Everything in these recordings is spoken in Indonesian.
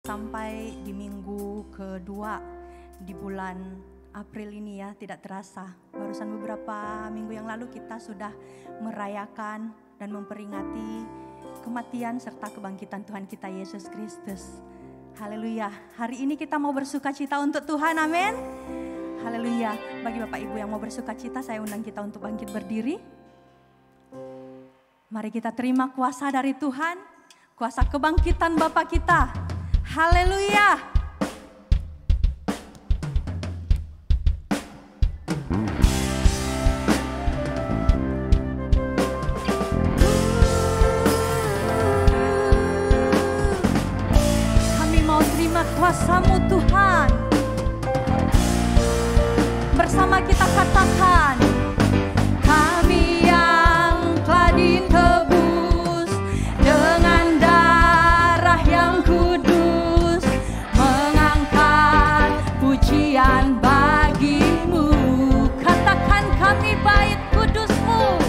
Sampai di minggu kedua di bulan April ini ya, tidak terasa. Barusan beberapa minggu yang lalu kita sudah merayakan dan memperingati kematian serta kebangkitan Tuhan kita Yesus Kristus. Haleluya. Hari ini kita mau bersuka cita untuk Tuhan, amin. Haleluya. Bagi Bapak Ibu yang mau bersuka cita, saya undang kita untuk bangkit berdiri. Mari kita terima kuasa dari Tuhan, kuasa kebangkitan Bapa kita. Haleluya. Kami mau terima kuasa-Mu Tuhan. Bersama kita katakan, kami yang telah ditebus dengan darah yang kudus, mengangkat pujian bagi-Mu. Katakan kami bait kudus-Mu,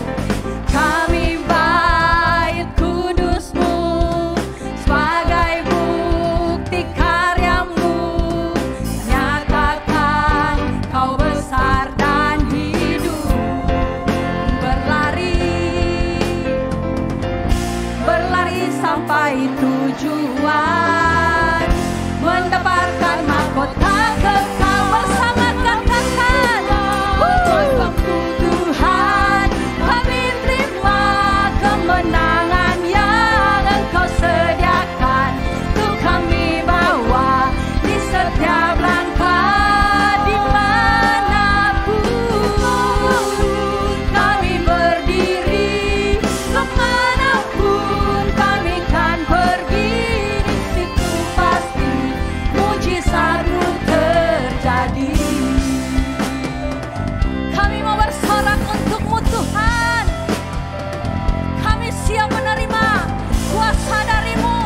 kami bait kudus-Mu, sebagai bukti karya-Mu, nyatakan Kau besar dan hidup. Berlari sampai tujuan, mendapatkan mahkota kekal. Bersama katakan, untukku Tuhan, kami terima kemenangan yang Engkau sediakan. Untuk kami bawa di setiap langkah, dimanapun kami berdiri, kemanapun kami kan pergi, di situ pasti mujizat-Mu terjadi. Kami mau bersorak untuk-Mu Tuhan. Kami siap menerima kuasa dari-Mu.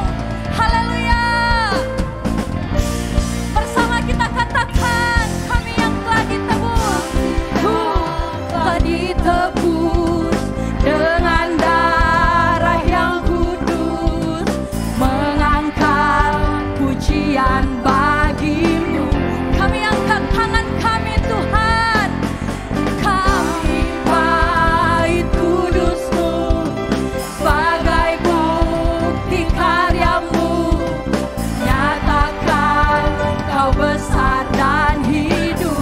Haleluya. Bersama kita katakan, kami yang telah ditebus, telah ditebus dengan darah yang kudus, mengangkat pujian bagi-Mu. Kami angkat tangan kami Tuhan, kami bait kudus-Mu, sebagai bukti karya-Mu, nyatakan Kau besar dan hidup.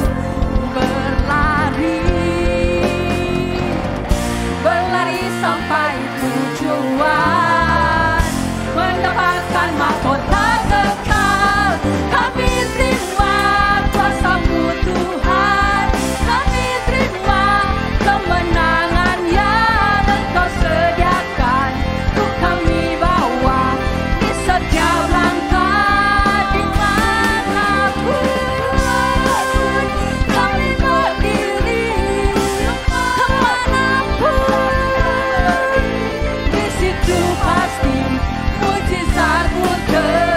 Berlari sampai tujuan, mendapatkan mahkota kekal. Kami terima kuasa-Mu Tuhan, kami terima kemenangan yang Engkau sediakan. Untuk kami bawa di setiap langkah, dimanapun kami berdiri, kemanapun, di situ pasti mujizat-Mu terjadi.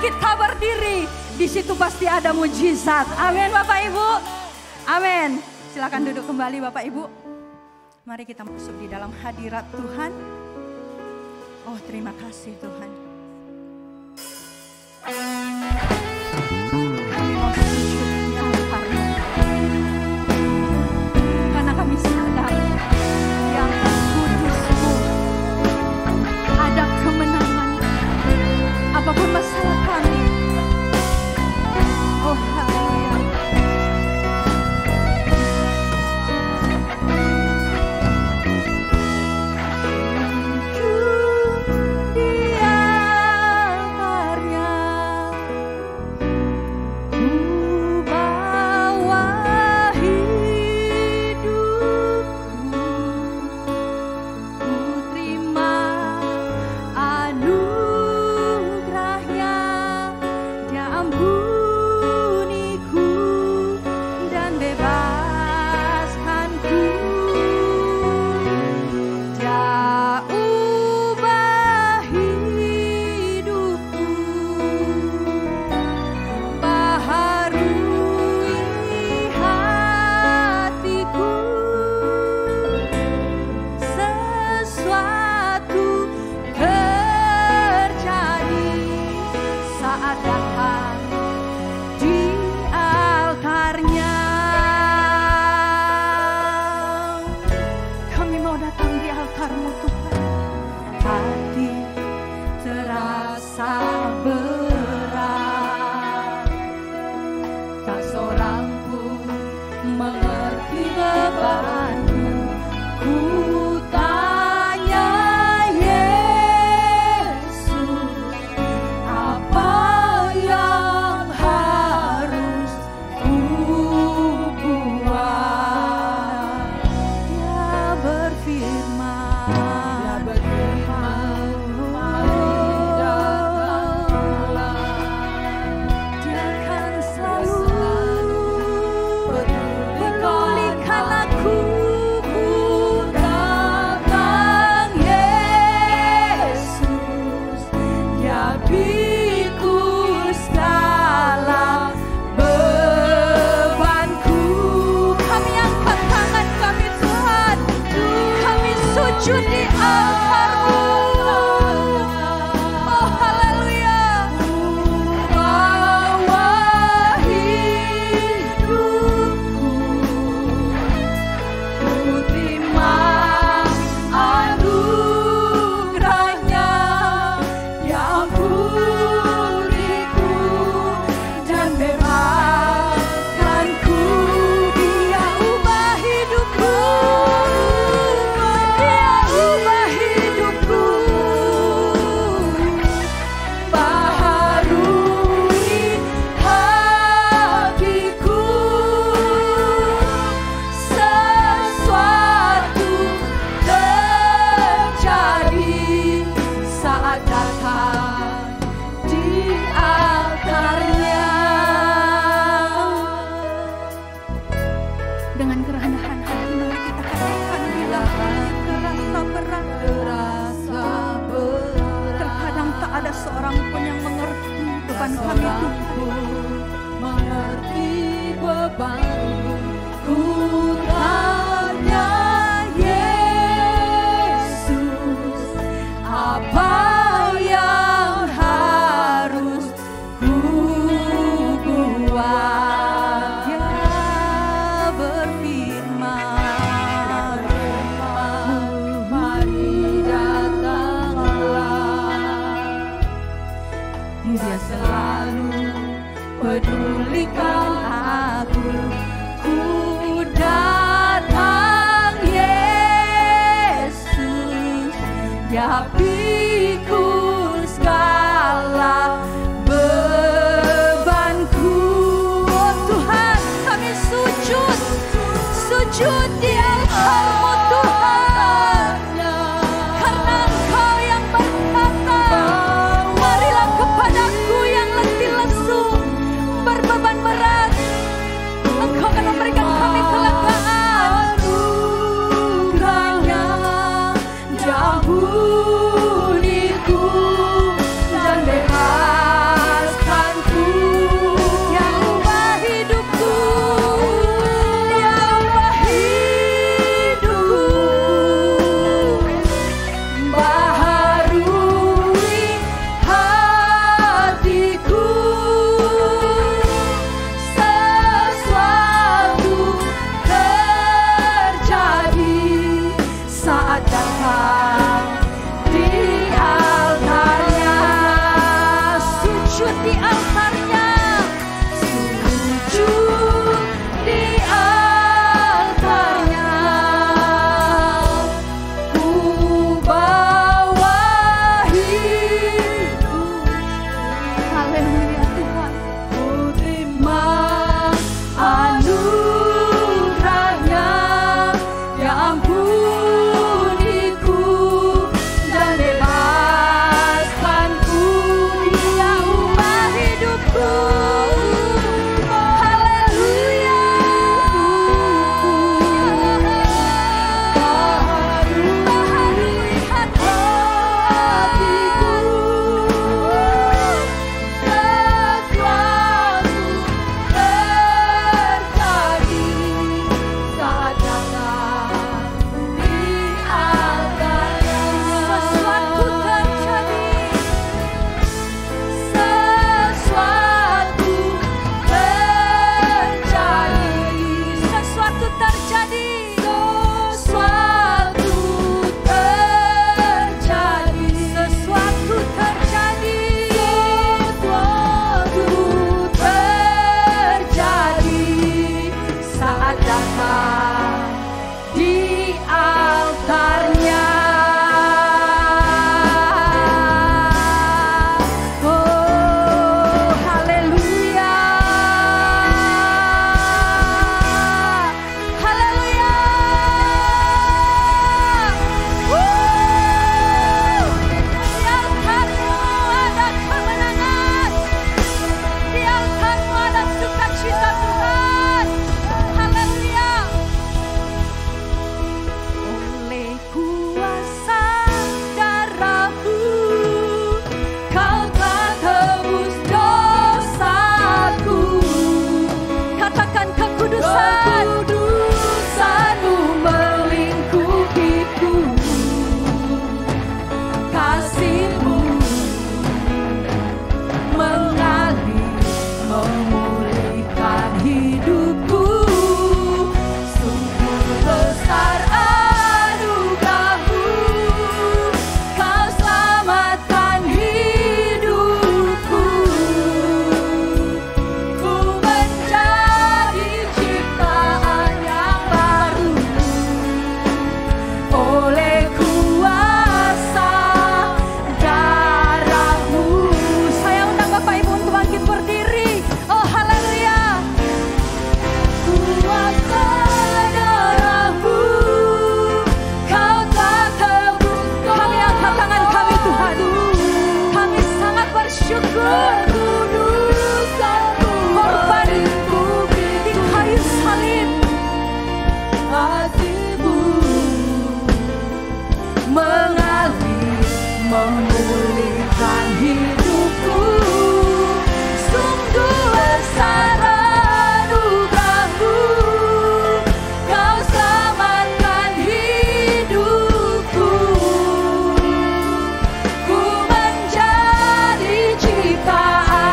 kita berdiri, di situ pasti ada mujizat. Amin Bapak Ibu. Amin. Silakan duduk kembali Bapak Ibu. Mari kita masuk di dalam hadirat Tuhan. Oh, terima kasih Tuhan. Kami mau sujud di altar-Mu. Karena kami sadar yang kudus-Mu ada kemenangan. Apapun masalah kami. Oh, haleluya. Ampuni di altarnya, sujud di altarnya. Ku bawa hidup, haleluya Tuhan. Ku terima anugerahnya, ya ampuniku dan bebaskanku, Dia ubah hidupku. Haleluya. Baru lihat hatiku, sesuatu terjadi saat datang di altarnya. Sesuatu terjadi, sesuatu terjadi, sesuatu terjadi, sesuatu terjadi, sesuatu terjadi, sesuatu terjadi saat datang di altarnya. Oh, haleluya. Haleluya. Di altarmu ada kemenangan. Di altarmu ada sukacita Tuhan. Haleluya. Oleh kuasa darah-Mu, Kau telah tebus dosaku. Katakan kekudusan, kekudusan-Mu melingkupiku. Kasih-Mu mengalir, memulihkan hidupku. Sungguh besar anugerah-Mu, Kau selamatkan hidupku. Ku menjadi ciptaan yang baru oleh kuasa darah-Mu. Saya undang Bapak Ibu untuk bangkit berdiri. Oh haleluya. Kuasa darah-Mu, Kau telah tebus. Kami angkat tangan kami Tuhan. Kami sangat bersyukur. Korban di kayu salib, kasih-Mu mengalir, memulihkan hidupku. Sungguh besar anugerah-Mu, Kau selamatkan hidupku. Ku menjadi ciptaan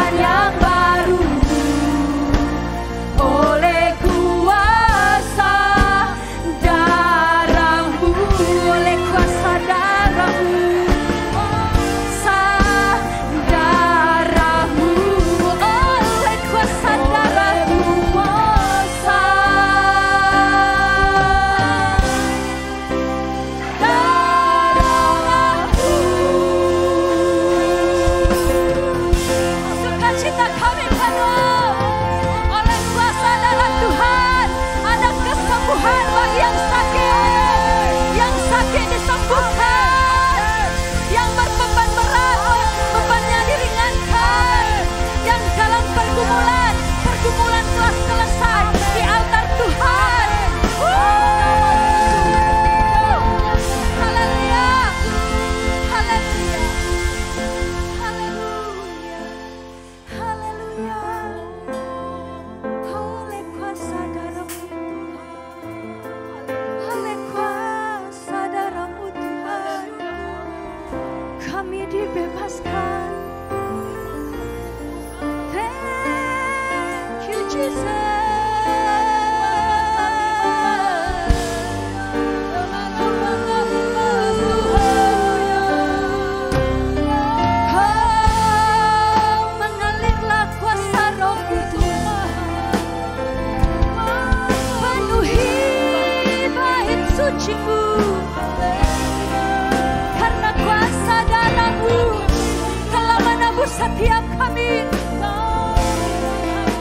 kami.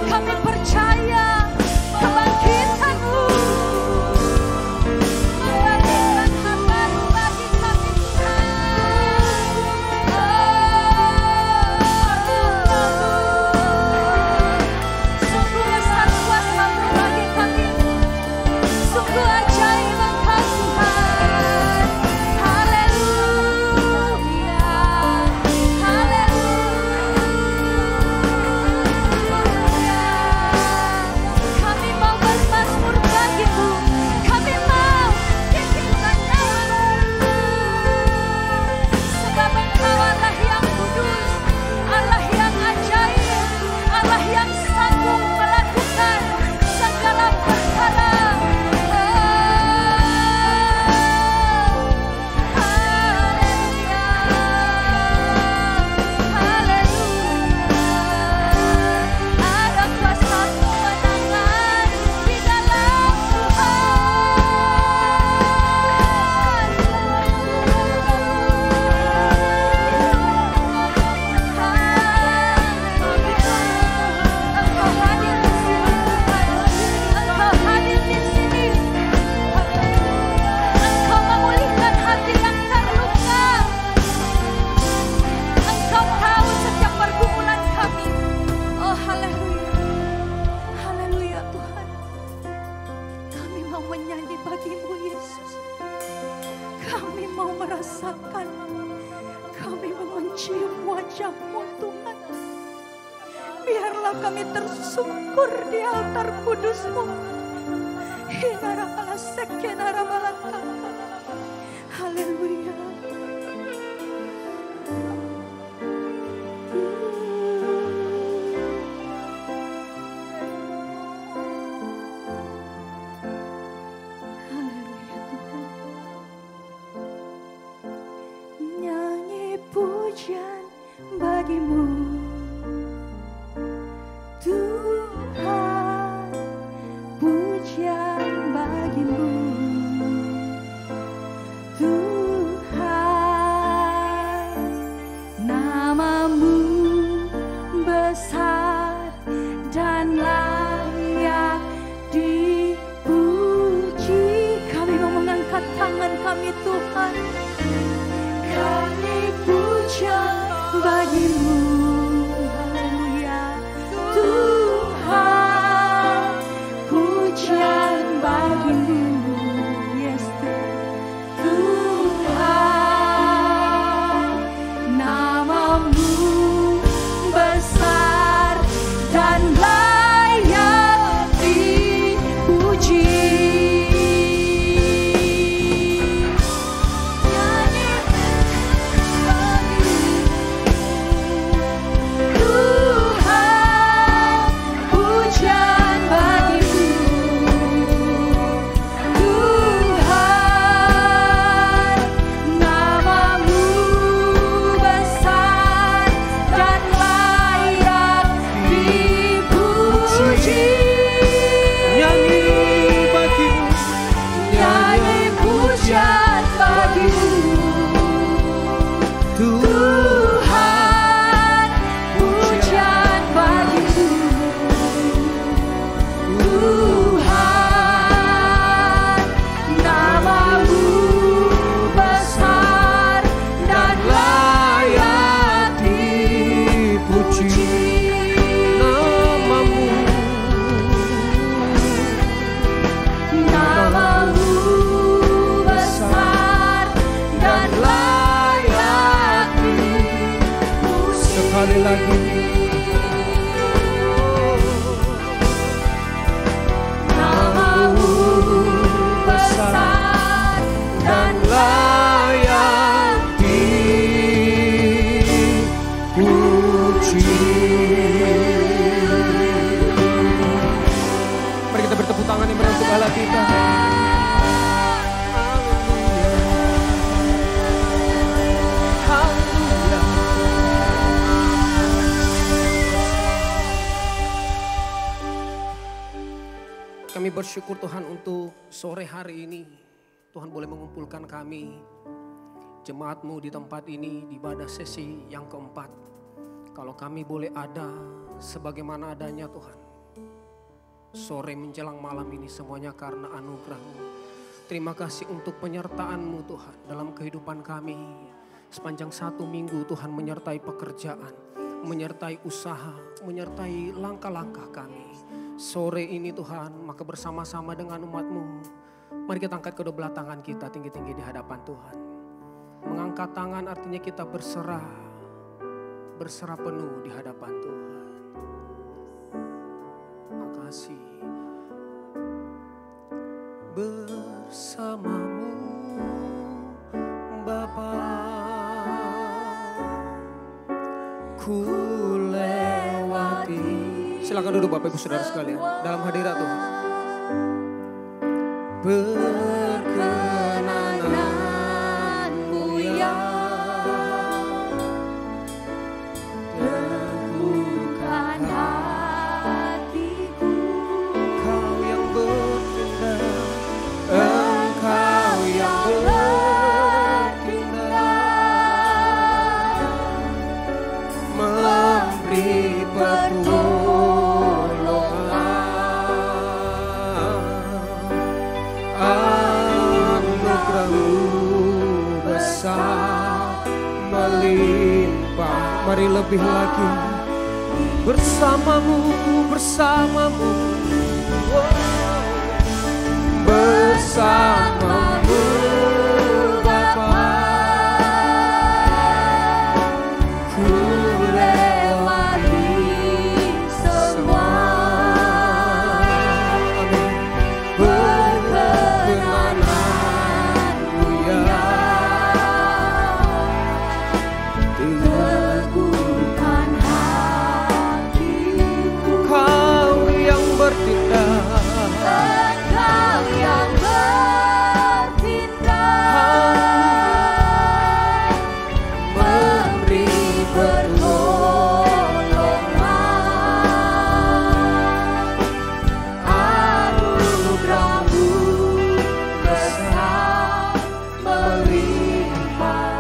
Kami percaya kebangkitan-Mu. Memberikan kabar bagi kami Tuhan. Sungguh besar kuasa-Mu bagi kami. Sungguh ajaib Engkau Tuhan. Haleluya. Haleluya. Kami mau bermazmur bagi-Mu. Kami mau tinggikan nama-Mu. Sebab Engkau Allah yang kudus, Allah yang ajaib, Allah yang sanggup melakukan segala perkara. Haleluya. Haleluya. Ada kuasa kemenangan di dalam Engkau hadir di sini. Engkau memulihkan hati yang terluka. Engkau tahu setiap pergumulan kami. Oh haleluya. Haleluya Tuhan. Kami mau menyanyi bagi-Mu Yesus. Kami mau merasakan. Kami mau mencium wajah-Mu Tuhan. Biarlah kami tersungkur di altar kudus-Mu. Hinara sekenara balaka. Haleluya. Haleluya Tuhan. Nyanyi pujian bagi-Mu Tuhan, pujian bagi-Mu Tuhan. Nama-Mu besar dan layak dipuji. Kami mau mengangkat tangan kami Tuhan. Kami pujian bagi-Mu. Haleluya. Tuhan, pujian bagi-Mu. Yes Tuhan. Nama-Mu besar dan layak dipuji. Nyanyi Tuhan, pujian bagi-Mu. Tuhan, nama-Mu besar dan layak dipuji. Nyanyi bagi-Mu, Nyanyi pujian bagi-Mu. Tuhan, pujian bagi-Mu. Tuhan, nama-Mu besar dan layak dipuji. Nama-Mu, Nama-Mu besar dan layak dipuji. sekali lagi. Nama-Mu besar dan Layak dipuji. Mari kita bertepuk tangan yang untuk Allah kita. Haleluya. Kami bersyukur Tuhan untuk sore hari ini. Tuhan boleh mengumpulkan kami, jemaat-Mu di tempat ini, di ibadah sesi yang keempat. Kalau kami boleh ada sebagaimana adanya Tuhan. Sore menjelang malam ini semuanya karena anugerah-Mu. Terima kasih untuk penyertaan-Mu Tuhan dalam kehidupan kami. Sepanjang 1 minggu Tuhan menyertai pekerjaan, menyertai usaha, menyertai langkah-langkah kami. Sore ini Tuhan, maka bersama-sama dengan umat-Mu, mari kita angkat kedua belah tangan kita tinggi-tinggi di hadapan Tuhan. Mengangkat tangan artinya kita berserah penuh di hadapan Tuhan. Makasih. Bersamamu Bapa, ku lewati. Silakan duduk Bapak Ibu Saudara sekalian dalam hadirat Tuhan. Berkenananmu ya teguhkan hatiku. Engkau yang bertindak, Engkau yang bertindak, memberi melimpah. Mari lebih lagi bersamamu, bersamamu, bersamamu Bapa, ku lewati semua. Berkenananmu ya teguhkan hatiku. Kau yang bertindak, Engkau yang bertindak, memberi pertolongan. Anugerah-Mu besar melimpah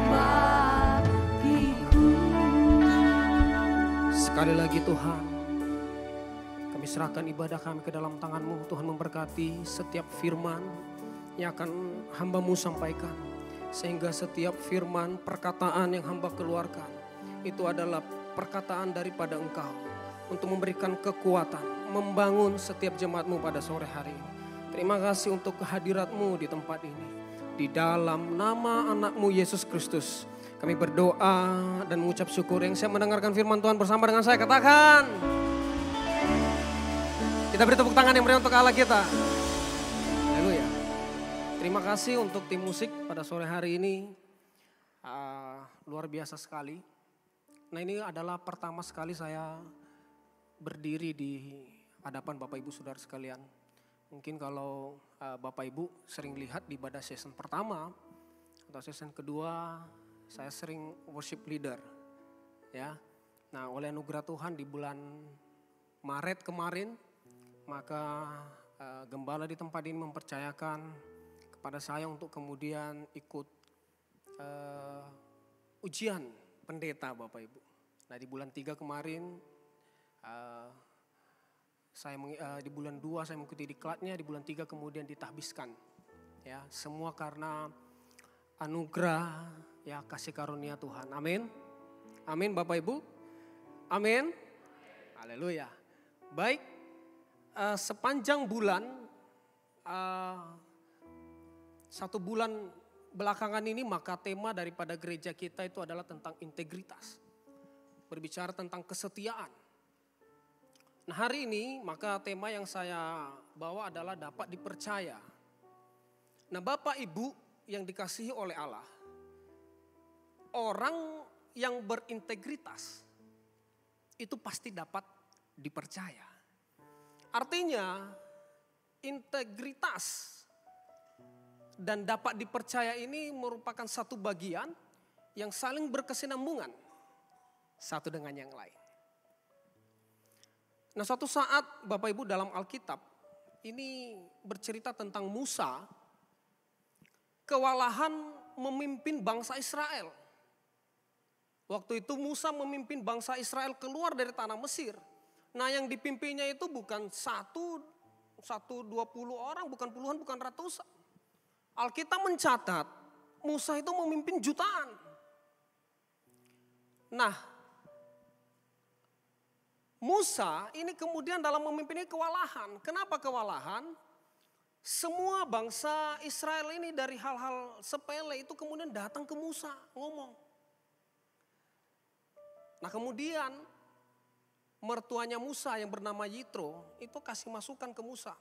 bagiku. Sekali lagi Tuhan, kami serahkan ibadah kami ke dalam tangan-Mu. Tuhan memberkati setiap firman yang akan hamba-Mu sampaikan. Sehingga setiap firman perkataan yang hamba keluarkan itu adalah perkataan daripada Engkau. Untuk memberikan kekuatan, membangun setiap jemaat-Mu pada sore hari ini. Terima kasih untuk kehadirat-Mu di tempat ini. Di dalam nama anak-Mu Yesus Kristus kami berdoa dan mengucap syukur. Yang saya mendengarkan firman Tuhan bersama dengan saya katakan. Kita beri tepuk tangan yang meriah untuk Allah kita. Haleluya. Terima kasih untuk tim musik pada sore hari ini. Luar biasa sekali. Nah, ini adalah pertama sekali saya berdiri di hadapan Bapak Ibu Saudara sekalian. Mungkin kalau Bapak Ibu sering lihat di ibadah season pertama atau season kedua, saya sering worship leader. Ya. Nah, oleh anugerah Tuhan di bulan Maret kemarin, maka gembala di tempat ini mempercayakan kepada saya untuk kemudian ikut ujian pendeta Bapak Ibu. Nah, di bulan 3 kemarin, di bulan 2 saya mengikuti diklatnya, di bulan 3 kemudian ditahbiskan. Ya, semua karena anugerah, ya, kasih karunia Tuhan. Amin. Amin Bapak Ibu. Amin. Haleluya. Baik, sepanjang bulan, 1 bulan belakangan ini, maka tema daripada gereja kita itu adalah tentang integritas. Berbicara tentang kesetiaan. Nah, hari ini maka tema yang saya bawa adalah dapat dipercaya. Nah, Bapak Ibu yang dikasihi oleh Allah, orang yang berintegritas itu pasti dapat dipercaya. Artinya integritas dan dapat dipercaya ini merupakan satu bagian yang saling berkesinambungan satu dengan yang lain. Nah, suatu saat Bapak Ibu dalam Alkitab ini bercerita tentang Musa kewalahan memimpin bangsa Israel. Waktu itu Musa memimpin bangsa Israel keluar dari tanah Mesir. Nah yang dipimpinnya itu bukan 20 orang, bukan puluhan, bukan ratusan. Alkitab mencatat Musa itu memimpin jutaan. Nah Musa ini kemudian dalam memimpin ini kewalahan. Kenapa kewalahan? Semua bangsa Israel ini dari hal-hal sepele itu kemudian datang ke Musa ngomong. Nah kemudian mertuanya Musa yang bernama Yitro itu kasih masukan ke Musa.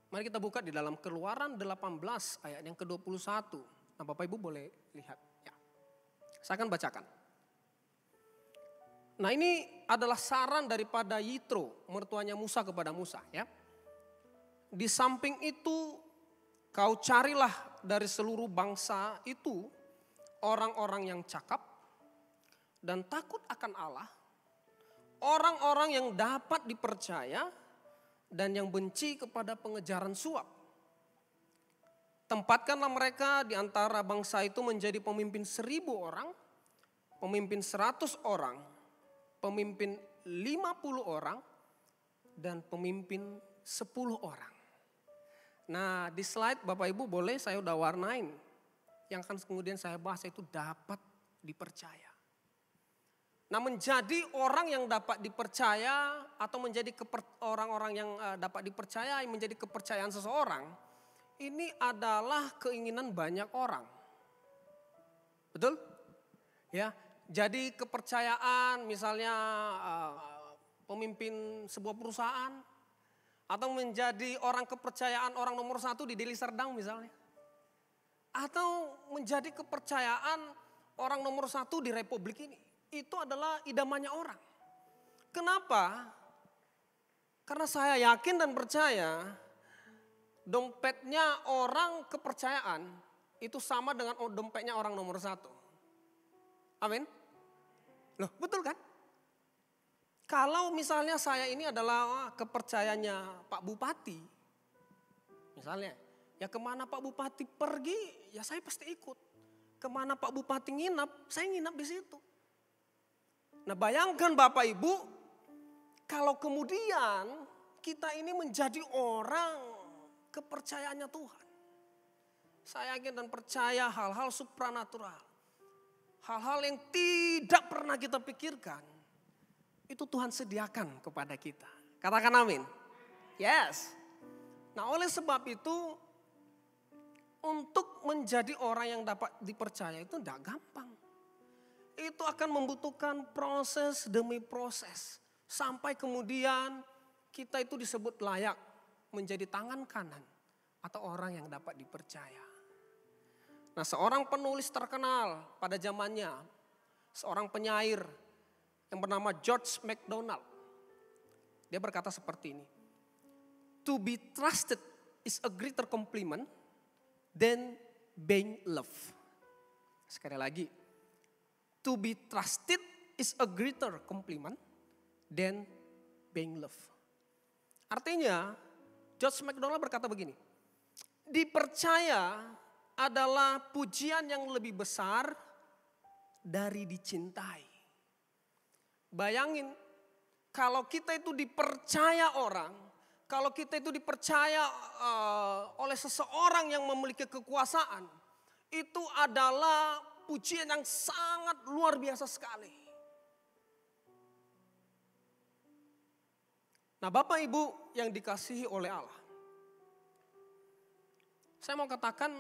Mari kita buka di dalam Keluaran 18 ayat yang ke-21. Nah Bapak Ibu boleh lihat ya. Saya akan bacakan. Nah ini adalah saran daripada Yitro, mertuanya Musa kepada Musa ya. Di samping itu kau carilah dari seluruh bangsa itu orang-orang yang cakap dan takut akan Allah, orang-orang yang dapat dipercaya dan yang benci kepada pengejaran suap. Tempatkanlah mereka di antara bangsa itu menjadi pemimpin 1000 orang, pemimpin 100 orang, pemimpin 50 orang, dan pemimpin 10 orang. Nah di slide Bapak Ibu boleh saya udah warnain. Yang akan kemudian saya bahas itu dapat dipercaya. Nah menjadi orang yang dapat dipercaya atau menjadi orang-orang yang dapat dipercaya, menjadi kepercayaan seseorang. Ini adalah keinginan banyak orang. Betul? Ya, jadi kepercayaan misalnya pemimpin sebuah perusahaan. Atau menjadi orang kepercayaan orang nomor 1 di Deli Serdang misalnya. Atau menjadi kepercayaan orang nomor 1 di Republik ini. Itu adalah idamannya orang. Kenapa? Karena saya yakin dan percaya dompetnya orang kepercayaan itu sama dengan dompetnya orang nomor 1. Amin. Loh betul kan? Kalau misalnya saya ini adalah kepercayaannya Pak Bupati, misalnya, ya kemana Pak Bupati pergi, ya saya pasti ikut. Kemana Pak Bupati nginap, saya nginap di situ. Nah bayangkan Bapak Ibu, kalau kemudian kita ini menjadi orang kepercayaannya Tuhan. Saya yakin dan percaya hal-hal supranatural, hal-hal yang tidak pernah kita pikirkan, itu Tuhan sediakan kepada kita. Katakan amin. Yes. Nah oleh sebab itu untuk menjadi orang yang dapat dipercaya itu tidak gampang. Itu akan membutuhkan proses demi proses. Sampai kemudian kita itu disebut layak menjadi tangan kanan atau orang yang dapat dipercaya. Nah seorang penulis terkenal pada zamannya, seorang penyair yang bernama George MacDonald. Dia berkata seperti ini. To be trusted is a greater compliment than being loved. Sekali lagi. To be trusted is a greater compliment than being loved. Artinya George MacDonald berkata begini. Dipercaya adalah pujian yang lebih besar dari dicintai. Bayangin, kalau kita itu dipercaya orang, kalau kita itu dipercaya oleh seseorang yang memiliki kekuasaan, itu adalah pujian yang sangat luar biasa sekali. Nah Bapak Ibu yang dikasihi oleh Allah, saya mau katakan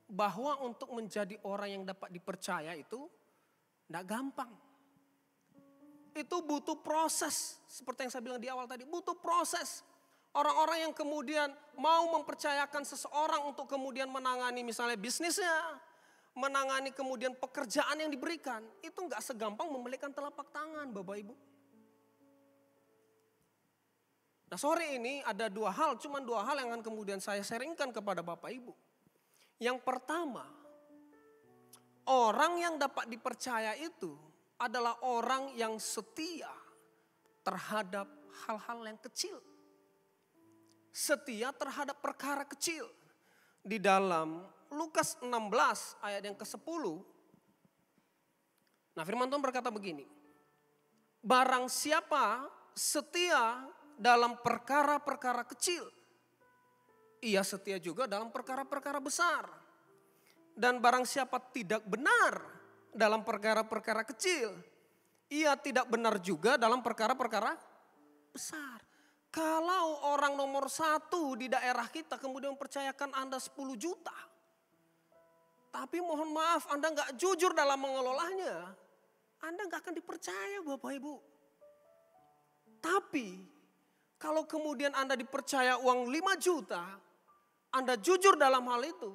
bahwa untuk menjadi orang yang dapat dipercaya itu tidak gampang. Itu butuh proses, seperti yang saya bilang di awal tadi, butuh proses. Orang-orang yang kemudian mau mempercayakan seseorang untuk kemudian menangani misalnya bisnisnya, menangani kemudian pekerjaan yang diberikan, itu nggak segampang membalikan telapak tangan Bapak Ibu. Nah sore ini ada cuma dua hal yang akan kemudian saya sharingkan kepada Bapak Ibu. Yang pertama, orang yang dapat dipercaya itu adalah orang yang setia terhadap hal-hal yang kecil. Setia terhadap perkara kecil. Di dalam Lukas 16 ayat yang ke-10, Nah firman Tuhan berkata begini. Barang siapa setia dalam perkara-perkara kecil, ia setia juga dalam perkara-perkara besar. Dan barang siapa tidak benar dalam perkara-perkara kecil, ia tidak benar juga dalam perkara-perkara besar. Kalau orang nomor 1 di daerah kita kemudian mempercayakan Anda 10 juta. Tapi mohon maaf Anda nggak jujur dalam mengelolanya. Anda nggak akan dipercaya Bapak Ibu. Tapi kalau kemudian Anda dipercaya uang 5 juta. Anda jujur dalam hal itu.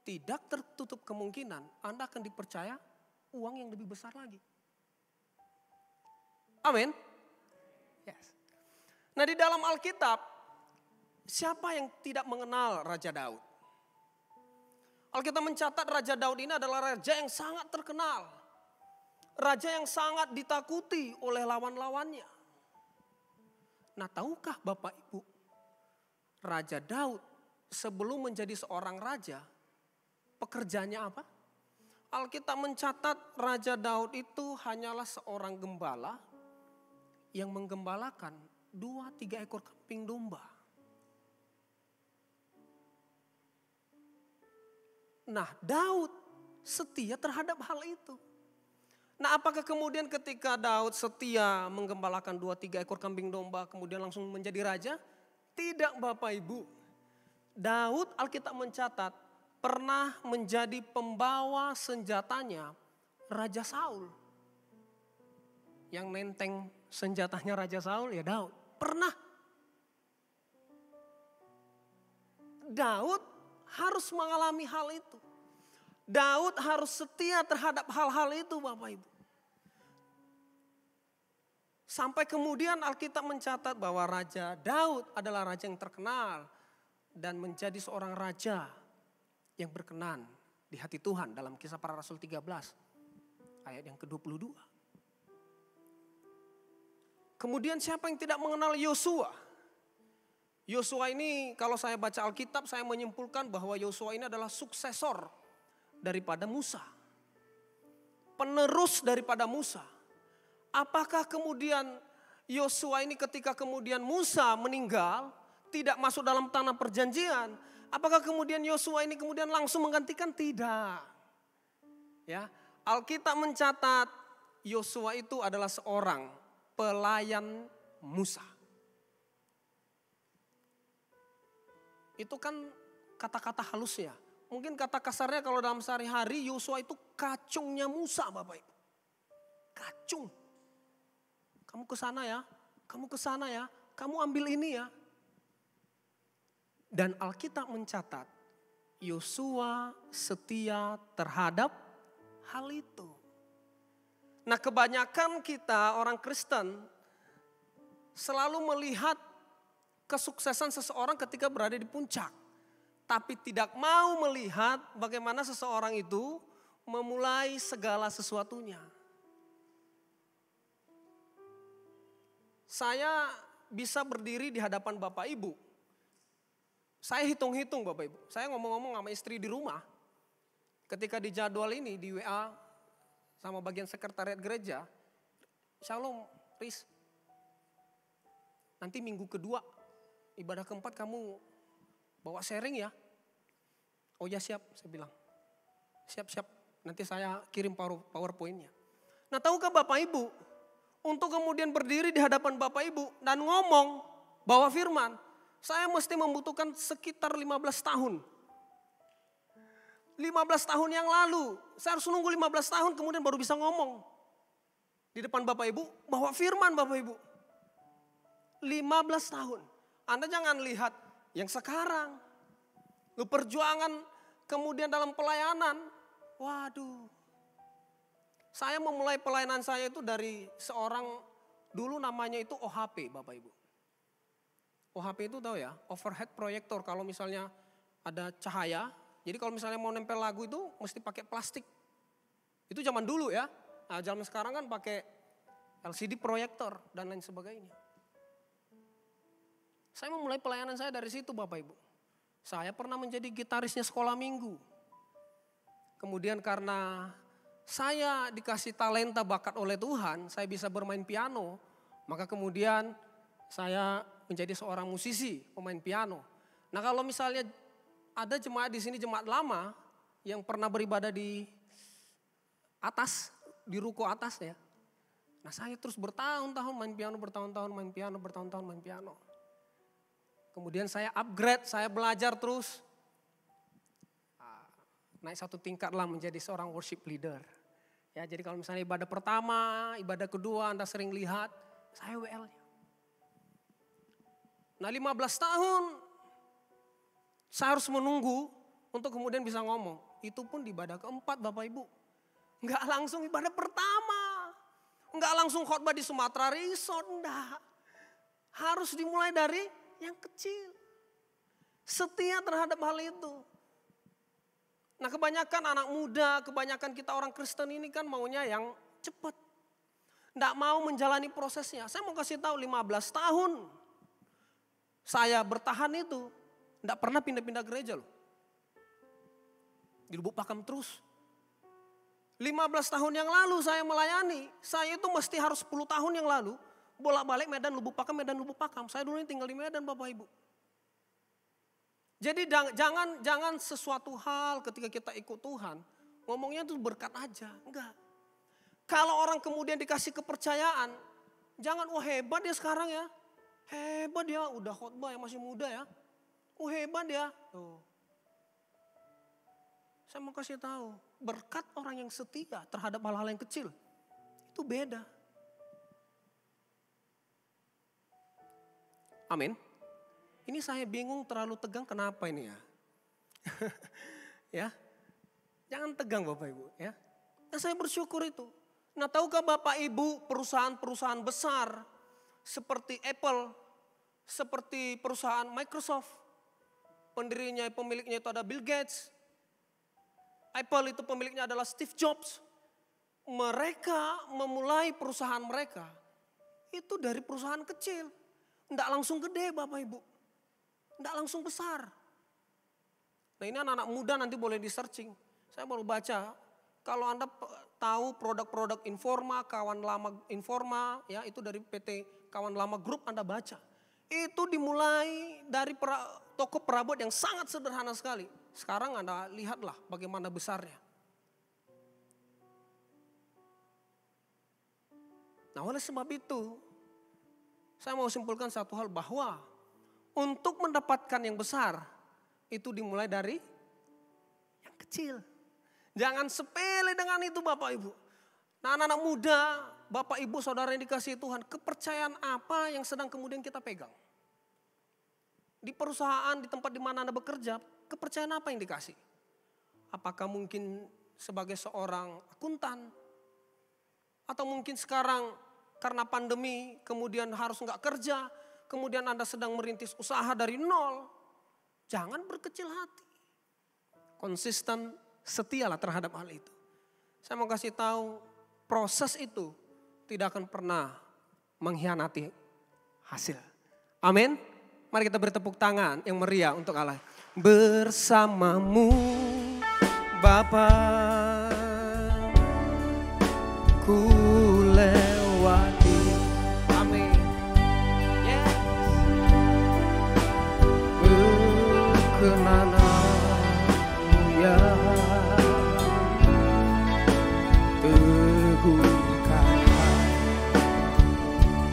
Tidak tertutup kemungkinan Anda akan dipercaya uang yang lebih besar lagi. Amin. Yes. Nah di dalam Alkitab, siapa yang tidak mengenal Raja Daud? Alkitab mencatat Raja Daud ini adalah raja yang sangat terkenal. Raja yang sangat ditakuti oleh lawan-lawannya. Nah tahukah Bapak Ibu, Raja Daud sebelum menjadi seorang raja, pekerjaannya apa? Alkitab mencatat Raja Daud itu hanyalah seorang gembala yang menggembalakan 2-3 ekor kambing domba. Nah Daud setia terhadap hal itu. Nah apakah kemudian ketika Daud setia menggembalakan 2-3 ekor kambing domba kemudian langsung menjadi raja? Tidak Bapak Ibu. Daud Alkitab mencatat pernah menjadi pembawa senjatanya Raja Saul. Yang nenteng senjatanya Raja Saul ya Daud. Pernah. Daud harus mengalami hal itu. Daud harus setia terhadap hal-hal itu Bapak Ibu. Sampai kemudian Alkitab mencatat bahwa Raja Daud adalah raja yang terkenal. Dan menjadi seorang raja yang berkenan di hati Tuhan dalam Kisah Para Rasul 13 ayat yang ke-22. Kemudian siapa yang tidak mengenal Yosua? Yosua ini kalau saya baca Alkitab saya menyimpulkan bahwa Yosua ini adalah suksesor daripada Musa. Penerus daripada Musa. Apakah kemudian Yosua ini ketika kemudian Musa meninggal tidak masuk dalam tanah perjanjian? Apakah kemudian Yosua ini kemudian langsung menggantikan? Tidak. Ya, Alkitab mencatat Yosua itu adalah seorang pelayan Musa. Itu kan kata-kata halusnya. Mungkin kata kasarnya kalau dalam sehari-hari Yosua itu kacungnya Musa Bapak Ibu. Kacung. Kamu ke sana ya, kamu ke sana ya, kamu ambil ini ya. Dan Alkitab mencatat Yosua setia terhadap hal itu. Nah kebanyakan kita orang Kristen selalu melihat kesuksesan seseorang ketika berada di puncak. Tapi tidak mau melihat bagaimana seseorang itu memulai segala sesuatunya. Saya bisa berdiri di hadapan Bapak Ibu. Saya hitung-hitung Bapak Ibu. Saya ngomong-ngomong sama istri di rumah. Ketika di jadwal ini di WA sama bagian sekretariat gereja. Shalom Riz. Nanti minggu kedua ibadah keempat kamu bawa sharing ya. Oh ya siap saya bilang. Siap-siap nanti saya kirim PowerPoint-nya. Nah tahukah Bapak Ibu. Untuk kemudian berdiri di hadapan Bapak Ibu dan ngomong bawa firman. Saya mesti membutuhkan sekitar 15 tahun. 15 tahun yang lalu. Saya harus nunggu 15 tahun kemudian baru bisa ngomong. Di depan Bapak Ibu bawa firman Bapak Ibu. 15 tahun. Anda jangan lihat yang sekarang. Perjuangan kemudian dalam pelayanan. Waduh. Saya memulai pelayanan saya itu dari seorang dulu namanya itu OHP Bapak Ibu. OHP itu tahu ya, overhead projector. Kalau misalnya ada cahaya, jadi kalau misalnya mau nempel lagu itu mesti pakai plastik. Itu zaman dulu ya. Nah, zaman sekarang kan pakai LCD proyektor dan lain sebagainya. Saya memulai pelayanan saya dari situ Bapak Ibu. Saya pernah menjadi gitarisnya sekolah minggu. Kemudian karena saya dikasih talenta bakat oleh Tuhan, saya bisa bermain piano, maka kemudian saya menjadi seorang musisi, pemain piano. Nah kalau misalnya ada jemaat di sini, jemaat lama yang pernah beribadah di atas, di ruko atas ya. Nah saya terus bertahun-tahun main piano, bertahun-tahun main piano, bertahun-tahun main piano. Kemudian saya upgrade, saya belajar terus. Naik satu tingkat lah menjadi seorang worship leader. Ya, jadi kalau misalnya ibadah pertama, ibadah kedua Anda sering lihat, saya WL-nya. Nah 15 tahun saya harus menunggu untuk kemudian bisa ngomong. Itu pun di ibadah keempat Bapak Ibu. Enggak langsung ibadah pertama. Enggak langsung khotbah di Sumatera Resort, enggak. Harus dimulai dari yang kecil. Setia terhadap hal itu. Nah kebanyakan anak muda, kebanyakan kita orang Kristen ini kan maunya yang cepat. Enggak mau menjalani prosesnya. Saya mau kasih tahu 15 tahun saya bertahan itu. Enggak pernah pindah-pindah gereja loh. Di Lubuk Pakam terus. 15 tahun yang lalu saya melayani. Saya itu mesti harus 10 tahun yang lalu. Bolak-balik Medan Lubuk Pakam, Medan Lubuk Pakam. Saya dulu ini tinggal di Medan Bapak Ibu. Jadi jangan sesuatu hal ketika kita ikut Tuhan, ngomongnya itu berkat aja, enggak. Kalau orang kemudian dikasih kepercayaan, jangan wah hebat dia sekarang ya. Hebat dia, udah khotbah ya, masih muda ya. Oh hebat dia. Tuh. Saya mau kasih tahu, berkat orang yang setia terhadap hal-hal yang kecil, itu beda. Amin. Ini saya bingung terlalu tegang kenapa ini ya. Ya. Jangan tegang Bapak Ibu ya. Nah saya bersyukur itu. Nah tahukah Bapak Ibu perusahaan-perusahaan besar seperti Apple, seperti perusahaan Microsoft. Pendirinya, pemiliknya itu ada Bill Gates. Apple itu pemiliknya adalah Steve Jobs. Mereka memulai perusahaan mereka itu dari perusahaan kecil. Enggak langsung gede Bapak Ibu. Enggak langsung besar. Nah ini anak-anak muda nanti boleh di searching. Saya baru baca. Kalau Anda tahu produk-produk Informa, Kawan Lama Informa. Ya itu dari PT Kawan Lama Group Anda baca. Itu dimulai dari toko perabot yang sangat sederhana sekali. Sekarang Anda lihatlah bagaimana besarnya. Nah oleh sebab itu. Saya mau simpulkan satu hal bahwa untuk mendapatkan yang besar itu dimulai dari yang kecil. Jangan sepele dengan itu Bapak Ibu. Nah anak-anak muda, Bapak Ibu saudara yang dikasihi Tuhan, kepercayaan apa yang sedang kemudian kita pegang? Di perusahaan, di tempat di mana Anda bekerja, kepercayaan apa yang dikasih? Apakah mungkin sebagai seorang akuntan? Atau mungkin sekarang karena pandemi kemudian harus nggak kerja, kemudian Anda sedang merintis usaha dari nol. Jangan berkecil hati. Konsisten, setialah terhadap hal itu. Saya mau kasih tahu, proses itu tidak akan pernah mengkhianati hasil. Amin. Mari kita beri tepuk tangan yang meriah untuk Allah. Bersamamu Bapa, ku lewati. Amin. Yes. Kemana-mu ya, teguhkan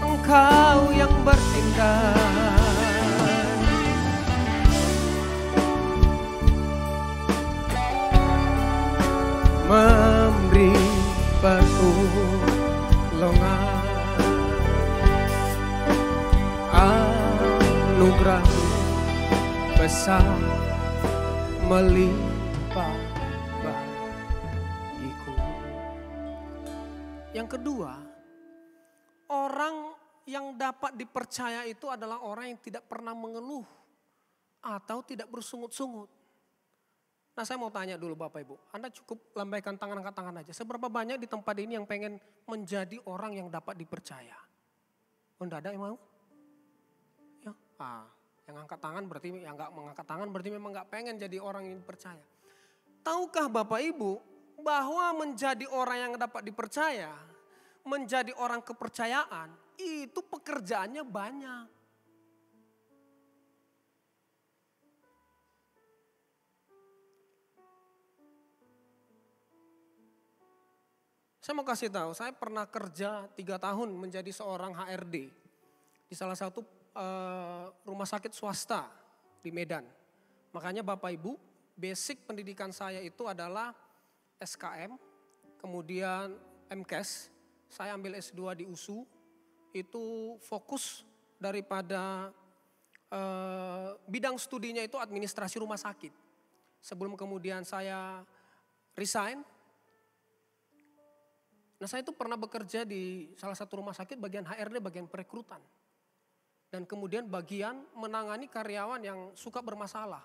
Engkau yang bertingkah. Memberi pertolongan, anugerah besar melimpah bagiku. Yang kedua, orang yang dapat dipercaya itu adalah orang yang tidak pernah mengeluh atau tidak bersungut-sungut. Nah saya mau tanya dulu Bapak Ibu, Anda cukup lambaikan tangan, angkat tangan aja. Seberapa banyak di tempat ini yang pengen menjadi orang yang dapat dipercaya? Oh enggak ada yang mau? Ya, yang angkat tangan berarti, yang enggak mengangkat tangan berarti memang enggak pengen jadi orang yang dipercaya. Tahukah Bapak Ibu, bahwa menjadi orang yang dapat dipercaya, menjadi orang kepercayaan, itu pekerjaannya banyak. Saya mau kasih tahu, saya pernah kerja 3 tahun menjadi seorang HRD di salah satu rumah sakit swasta di Medan. Makanya Bapak Ibu, basic pendidikan saya itu adalah SKM, kemudian MKes, saya ambil S2 di USU, itu fokus daripada bidang studinya itu administrasi rumah sakit. Sebelum kemudian saya resign. Nah, saya itu pernah bekerja di salah satu rumah sakit bagian HRD, bagian perekrutan. Dan kemudian bagian menangani karyawan yang suka bermasalah.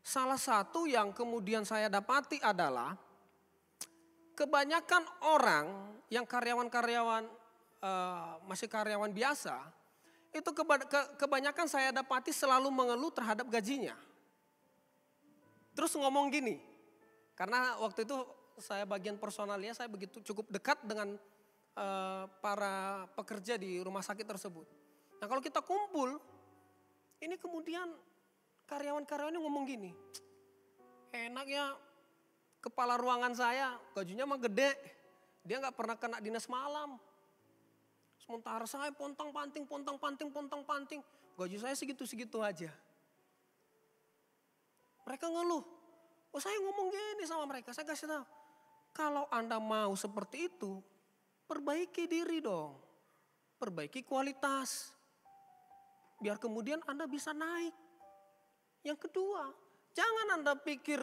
Salah satu yang kemudian saya dapati adalah kebanyakan orang yang karyawan-karyawan masih karyawan biasa, itu kebanyakan saya dapati selalu mengeluh terhadap gajinya. Terus ngomong gini, karena waktu itu saya bagian personalnya, saya begitu cukup dekat dengan para pekerja di rumah sakit tersebut. Nah, kalau kita kumpul, ini kemudian karyawan-karyawannya ngomong gini, enak ya kepala ruangan saya, gajinya mah gede, dia gak pernah kena dinas malam. Sementara saya pontang-panting, gaji saya segitu-segitu aja. Mereka ngeluh, oh saya ngomong gini sama mereka, saya kasih tahu. Kalau Anda mau seperti itu, perbaiki diri dong. Perbaiki kualitas. Biar kemudian Anda bisa naik. Yang kedua, jangan Anda pikir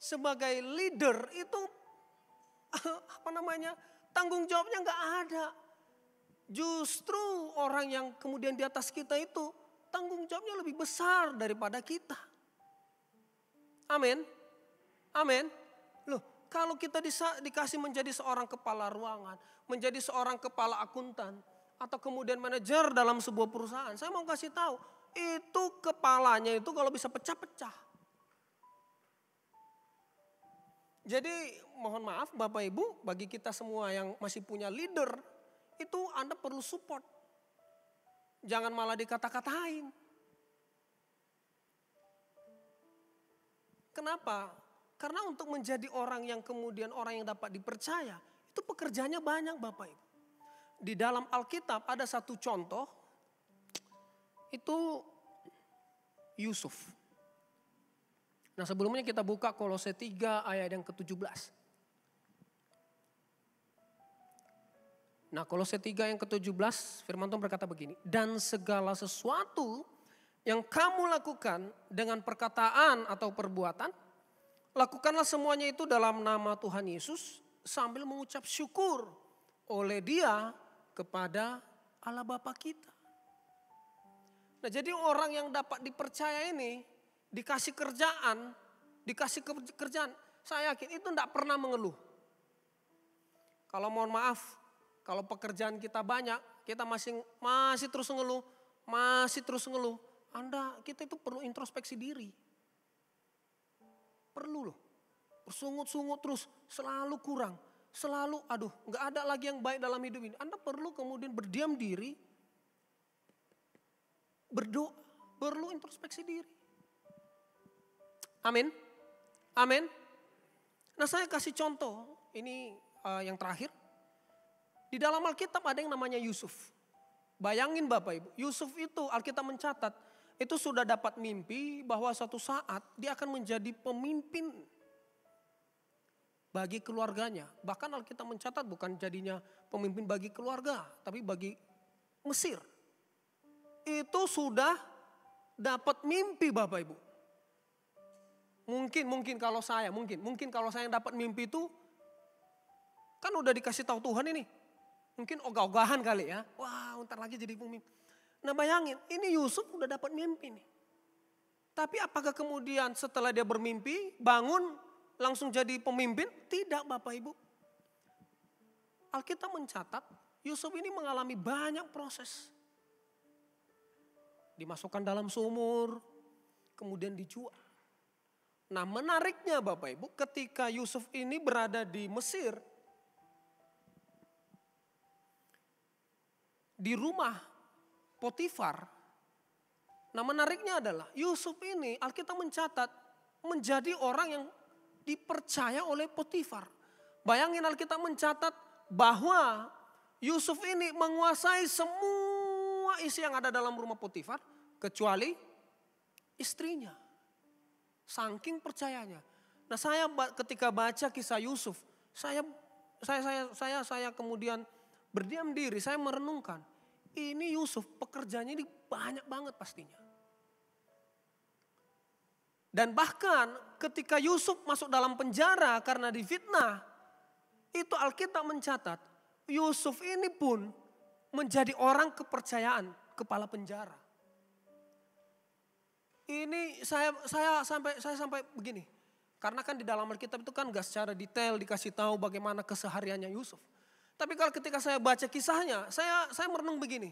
sebagai leader itu tanggung jawabnya gak ada. Justru orang yang kemudian di atas kita itu tanggung jawabnya lebih besar daripada kita. Amin. Amin. Loh, kalau kita dikasih menjadi seorang kepala ruangan, menjadi seorang kepala akuntan, atau kemudian manajer dalam sebuah perusahaan, saya mau kasih tahu, itu kepalanya itu kalau bisa pecah-pecah. Jadi mohon maaf Bapak Ibu, bagi kita semua yang masih punya leader, itu Anda perlu support. Jangan malah dikata-katain. Kenapa? Karena untuk menjadi orang yang kemudian orang yang dapat dipercaya, itu pekerjaannya banyak Bapak Ibu. Di dalam Alkitab ada satu contoh, itu Yusuf. Nah, sebelumnya kita buka Kolose 3 ayat yang ke-17. Nah, Kolose 3 yang ke-17 firman Tuhan berkata begini, dan segala sesuatu yang kamu lakukan dengan perkataan atau perbuatan, lakukanlah semuanya itu dalam nama Tuhan Yesus sambil mengucap syukur oleh Dia kepada Allah Bapa kita. Nah, jadi orang yang dapat dipercaya ini dikasih kerjaan, saya yakin itu tidak pernah mengeluh. Kalau mohon maaf, kalau pekerjaan kita banyak, kita masih terus ngeluh, kita itu perlu introspeksi diri. Perlu loh, bersungut-sungut terus, selalu kurang, selalu gak ada lagi yang baik dalam hidup ini. Anda perlu kemudian berdiam diri, berdoa, perlu introspeksi diri. Amin, amin. Nah, saya kasih contoh, ini yang terakhir. Di dalam Alkitab ada yang namanya Yusuf. Bayangin Bapak Ibu, Yusuf itu Alkitab mencatat, itu sudah dapat mimpi bahwa suatu saat dia akan menjadi pemimpin bagi keluarganya. Bahkan Alkitab mencatat bukan jadinya pemimpin bagi keluarga, tapi bagi Mesir. Itu sudah dapat mimpi Bapak Ibu. Mungkin kalau saya yang dapat mimpi itu, kan udah dikasih tahu Tuhan ini. Mungkin ogah-ogahan kali ya. Wah, ntar lagi jadi pemimpin. Nah, bayangin, ini Yusuf udah dapat mimpi nih. Tapi apakah kemudian setelah dia bermimpi, bangun langsung jadi pemimpin? Tidak Bapak Ibu. Alkitab mencatat, Yusuf ini mengalami banyak proses. Dimasukkan dalam sumur, kemudian dijual. Nah menariknya Bapak Ibu, ketika Yusuf ini berada di Mesir, di rumah Potifar. Nah menariknya adalah Yusuf ini Alkitab mencatat menjadi orang yang dipercaya oleh Potifar. Bayangin Alkitab mencatat bahwa Yusuf ini menguasai semua isi yang ada dalam rumah Potifar kecuali istrinya. Saking percayanya. Nah saya ketika baca kisah Yusuf, saya kemudian berdiam diri, saya merenungkan. Ini Yusuf pekerjaannya ini banyak banget pastinya. Dan bahkan ketika Yusuf masuk dalam penjara karena difitnah, itu Alkitab mencatat Yusuf ini pun menjadi orang kepercayaan kepala penjara. Ini saya sampai begini. Karena kan di dalam Alkitab itu kan gak secara detail dikasih tahu bagaimana kesehariannya Yusuf. Tapi kalau ketika saya baca kisahnya, saya merenung begini.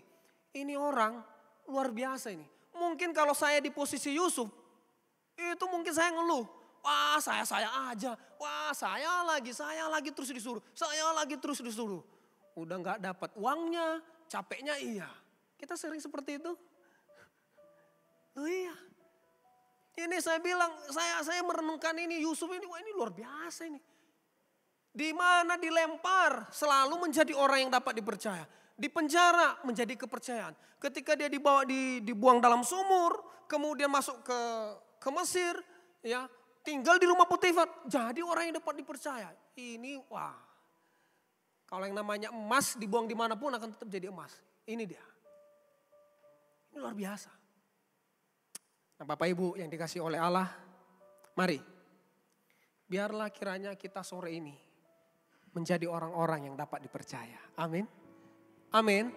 Ini orang luar biasa ini. Mungkin kalau saya di posisi Yusuf, itu mungkin saya ngeluh. Wah saya aja, wah saya lagi terus disuruh. Saya lagi terus disuruh. Udah gak dapat uangnya, capeknya iya. Kita sering seperti itu. Oh iya. Ini saya bilang, saya merenungkan ini Yusuf ini, wah ini luar biasa ini. Di mana dilempar selalu menjadi orang yang dapat dipercaya. Di penjara menjadi kepercayaan. Ketika dia dibuang dalam sumur, kemudian masuk ke Mesir, ya tinggal di rumah Potifar, jadi orang yang dapat dipercaya. Ini wah, kalau yang namanya emas dibuang dimanapun akan tetap jadi emas. Ini dia. Ini luar biasa. Nah Bapak Ibu yang dikasih oleh Allah, mari biarlah kiranya kita sore ini menjadi orang-orang yang dapat dipercaya. Amin. Amin.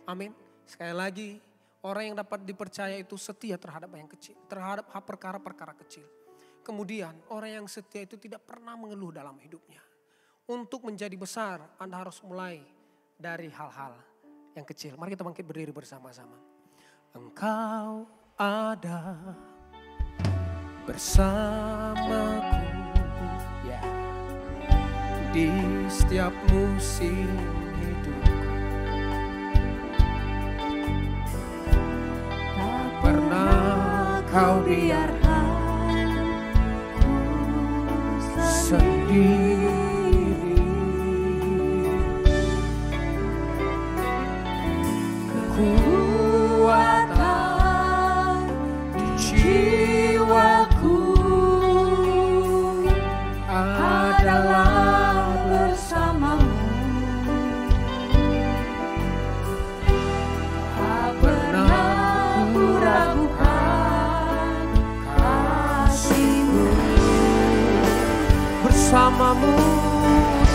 Amin. Sekali lagi, orang yang dapat dipercaya itu setia terhadap yang kecil, terhadap perkara-perkara kecil. Kemudian orang yang setia itu tidak pernah mengeluh dalam hidupnya. Untuk menjadi besar, Anda harus mulai dari hal-hal yang kecil. Mari kita bangkit berdiri bersama-sama. Engkau ada bersamaku, ya, di setiap musim hidupku. Tak pernah kau biarkan ku sendiri. Kekuatan di jiwaku adalah bersamamu. Tak pernah ku ragukan kasih-Mu. Bersamamu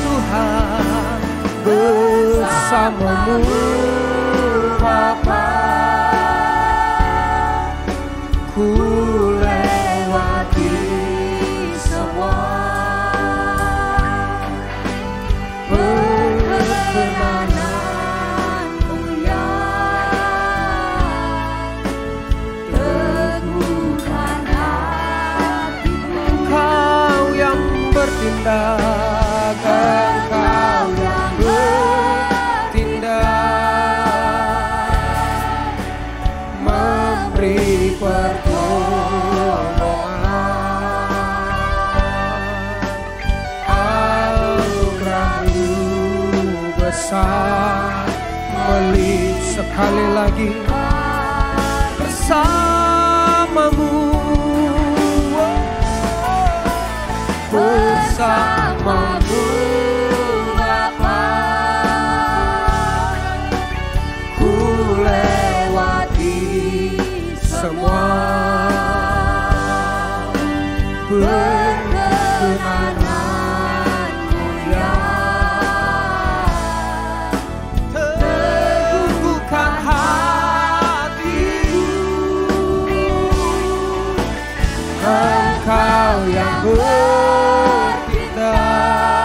Tuhan, bersamamu Bapa, ku lewati semua perkenananmu yang teguhkan hatiku. Engkau yang bertindak, Engkau yang memberi pertolongan. Anugerah-Mu besar, melihat sekali lagi bersamamu, bersamamu Bapa, ku lewati semua perkenananmu yang teguhkan hatiku. Engkau yang bertindak,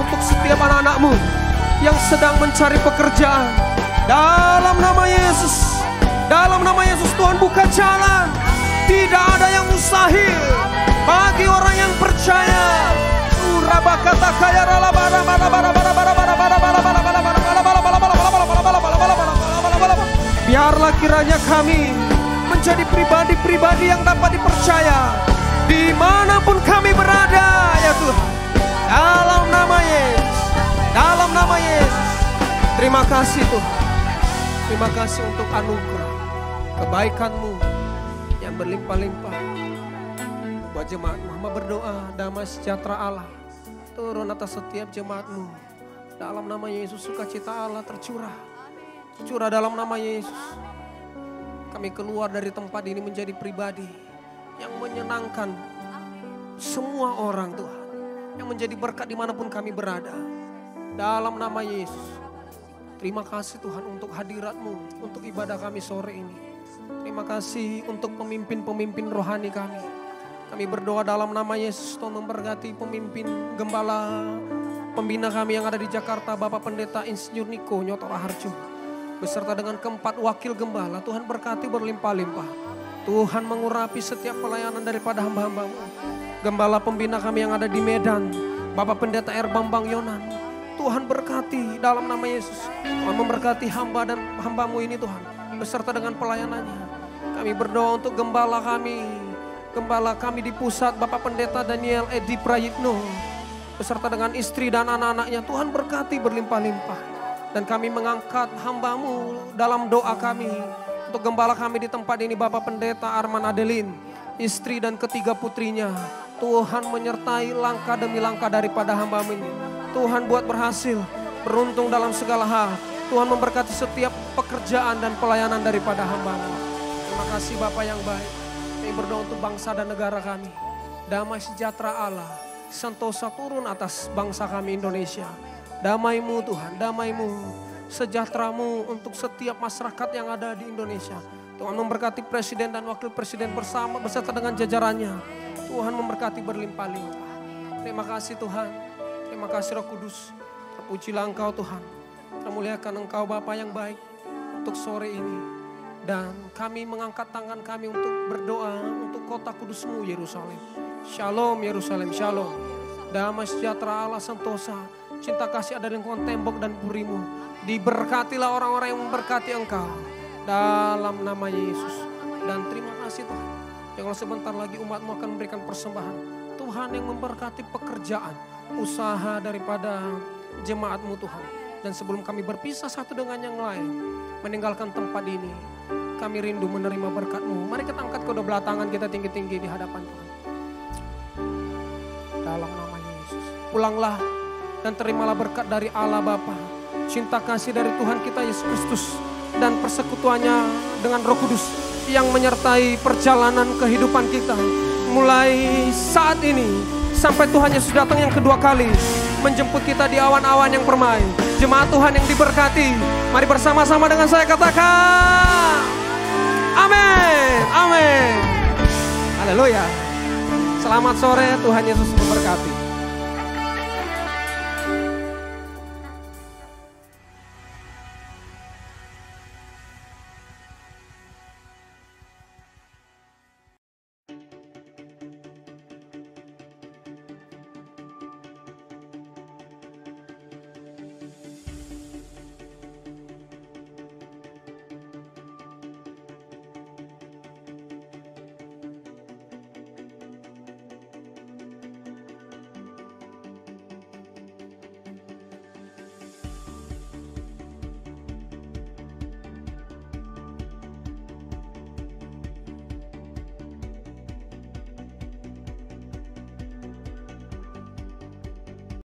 untuk setiap anak-anak-Mu yang sedang mencari pekerjaan. Dalam nama Yesus, dalam nama Yesus Tuhan buka jalan. Tidak ada yang mustahil bagi orang yang percaya. Biarlah kiranya kami menjadi pribadi-pribadi yang dapat dipercaya dimanapun kami berada, ya Tuhan. Dalam nama Yesus, dalam nama Yesus. Terima kasih Tuhan. Terima kasih untuk anugerah kebaikan-Mu yang berlimpah-limpah. Buat jemaat-Mu, hamba berdoa damai sejahtera Allah turun atas setiap jemaat-Mu. Dalam nama Yesus sukacita Allah tercurah dalam nama Yesus. Kami keluar dari tempat ini menjadi pribadi yang menyenangkan semua orang Tuhan. Yang menjadi berkat dimanapun kami berada. Dalam nama Yesus. Terima kasih Tuhan untuk hadirat-Mu, untuk ibadah kami sore ini. Terima kasih untuk pemimpin-pemimpin rohani kami. Kami berdoa dalam nama Yesus, Tuhan memberkati pemimpin gembala pembina kami yang ada di Jakarta, Bapak Pendeta Insinyur Niko Nyoto Raharjo. Beserta dengan keempat wakil gembala, Tuhan berkati berlimpah-limpah. Tuhan mengurapi setiap pelayanan daripada hamba-hamba-Mu. Gembala pembina kami yang ada di Medan, Bapak Pendeta R. Bambang Yonan. Tuhan berkati dalam nama Yesus. Tuhan memberkati hamba dan hamba-Mu ini Tuhan, beserta dengan pelayanannya. Kami berdoa untuk gembala kami di pusat, Bapak Pendeta Daniel Edi Prayitno, beserta dengan istri dan anak-anaknya. Tuhan berkati berlimpah-limpah. Dan kami mengangkat hamba-Mu dalam doa kami. Untuk gembala kami di tempat ini, Bapak Pendeta Arman Adelin, istri dan ketiga putrinya. Tuhan menyertai langkah demi langkah daripada hamba-Mu ini. Tuhan buat berhasil, beruntung dalam segala hal. Tuhan memberkati setiap pekerjaan dan pelayanan daripada hamba-Mu. Terima kasih Bapak yang baik. Kami berdoa untuk bangsa dan negara kami. Damai sejahtera Allah sentosa turun atas bangsa kami Indonesia. Damai-Mu Tuhan, damai-Mu, sejahtera-Mu untuk setiap masyarakat yang ada di Indonesia. Tuhan memberkati presiden dan wakil presiden bersama beserta dengan jajarannya. Tuhan memberkati berlimpah-limpah. Terima kasih Tuhan, terima kasih Roh Kudus. Terpujilah Engkau Tuhan, termuliakan Engkau Bapa yang baik untuk sore ini. Dan kami mengangkat tangan kami untuk berdoa untuk kota kudus-Mu Yerusalem. Shalom Yerusalem, shalom. Damai sejahtera Allah sentosa. Cinta kasih ada di lingkungan tembok dan puri-Mu. Diberkatilah orang-orang yang memberkati Engkau. Dalam nama Yesus. Dan terima kasih Tuhan. Yang sebentar lagi umat-Mu akan memberikan persembahan. Tuhan yang memberkati pekerjaan, usaha daripada jemaat-Mu Tuhan. Dan sebelum kami berpisah satu dengan yang lain, meninggalkan tempat ini, kami rindu menerima berkat-Mu. Mari kita angkat kedua belah tangan kita tinggi-tinggi di hadapan Tuhan. Dalam nama Yesus. Pulanglah dan terimalah berkat dari Allah Bapa, cinta kasih dari Tuhan kita Yesus Kristus, dan persekutuannya dengan Roh Kudus yang menyertai perjalanan kehidupan kita mulai saat ini sampai Tuhan Yesus datang yang kedua kali menjemput kita di awan-awan yang permai. Jemaat Tuhan yang diberkati, mari bersama-sama dengan saya katakan amin, amin. Haleluya. Selamat sore, Tuhan Yesus memberkati.